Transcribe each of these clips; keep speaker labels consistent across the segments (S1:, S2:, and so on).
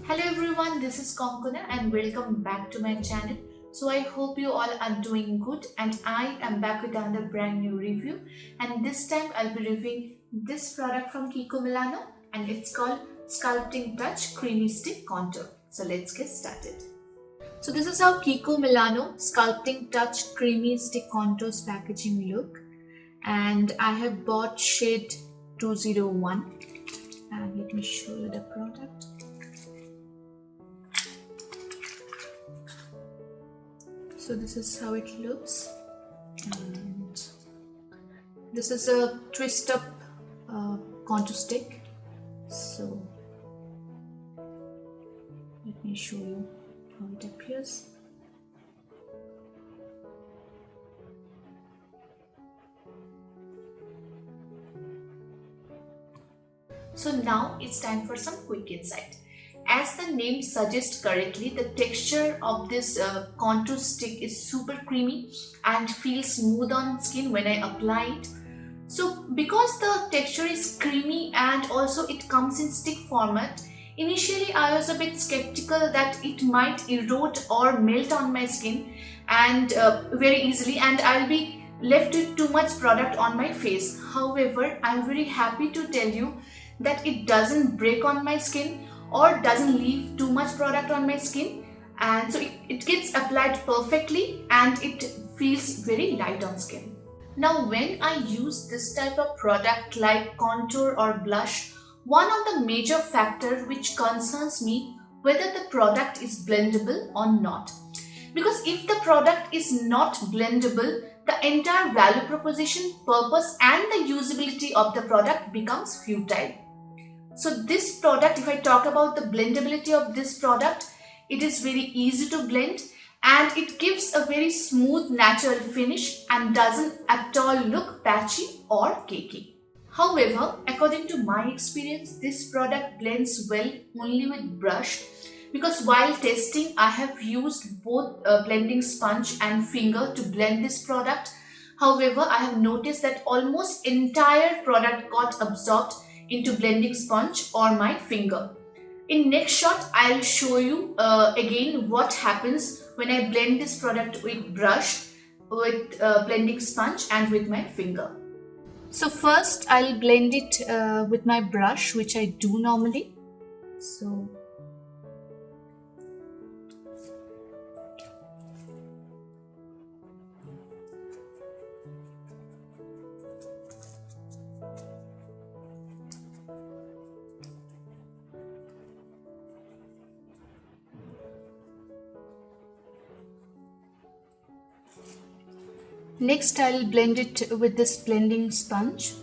S1: Hello everyone, this is Konkona and welcome back to my channel. So I hope you all are doing good and I am back with another brand new review, and this time I'll be reviewing this product from Kiko Milano and it's called Sculpting Touch Creamy Stick Contour. So let's get started. So this is how Kiko Milano Sculpting Touch Creamy Stick Contours packaging look, and I have bought shade 201 and let me show you the product. So this is how it looks, and this is a twist up contour stick. So let me show you how it appears. So now it's time for some quick insight. As the name suggests correctly, the texture of this contour stick is super creamy and feels smooth on skin when I apply it. So because the texture is creamy and also it comes in stick format, initially I was a bit skeptical that it might erode or melt on my skin and very easily, and I'll be left with too much product on my face. However, I'm very happy to tell you that it doesn't break on my skin or doesn't leave too much product on my skin, and so it gets applied perfectly and it feels very light on skin. Now when I use this type of product like contour or blush, one of the major factors which concerns me whether the product is blendable or not. Because if the product is not blendable, the entire value proposition, purpose and the usability of the product becomes futile. So this product, if I talk about the blendability of this product, it is very easy to blend and it gives a very smooth natural finish and doesn't at all look patchy or cakey. However, according to my experience, this product blends well only with brush, because while testing I have used both blending sponge and finger to blend this product. However, I have noticed that almost entire product got absorbed into blending sponge or my finger. In next shot, I'll show you again what happens when I blend this product with brush, with blending sponge and with my finger. So first I'll blend it with my brush, which I do normally. So next I'll blend it with this blending sponge.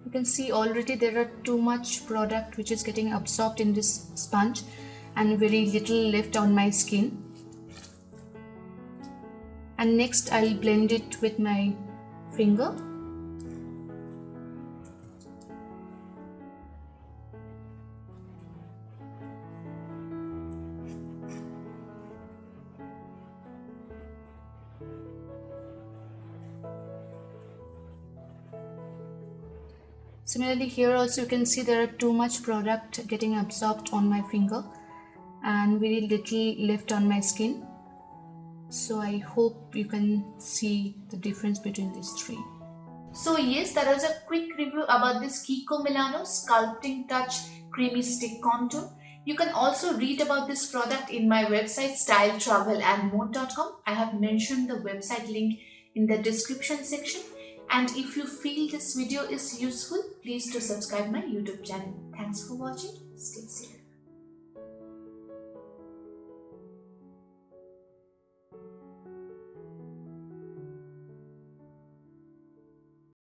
S1: You can see already there are too much product which is getting absorbed in this sponge and very little left on my skin. And next I'll blend it with my finger. Similarly, here also you can see there are too much product getting absorbed on my finger and very little left on my skin. So I hope you can see the difference between these three. So yes, that was a quick review about this Kiko Milano Sculpting Touch Creamy Stick Contour. You can also read about this product in my website styletravelandmode.com. I have mentioned the website link in the description section. And if you feel this video is useful, please do subscribe my YouTube channel. Thanks for watching. Stay safe.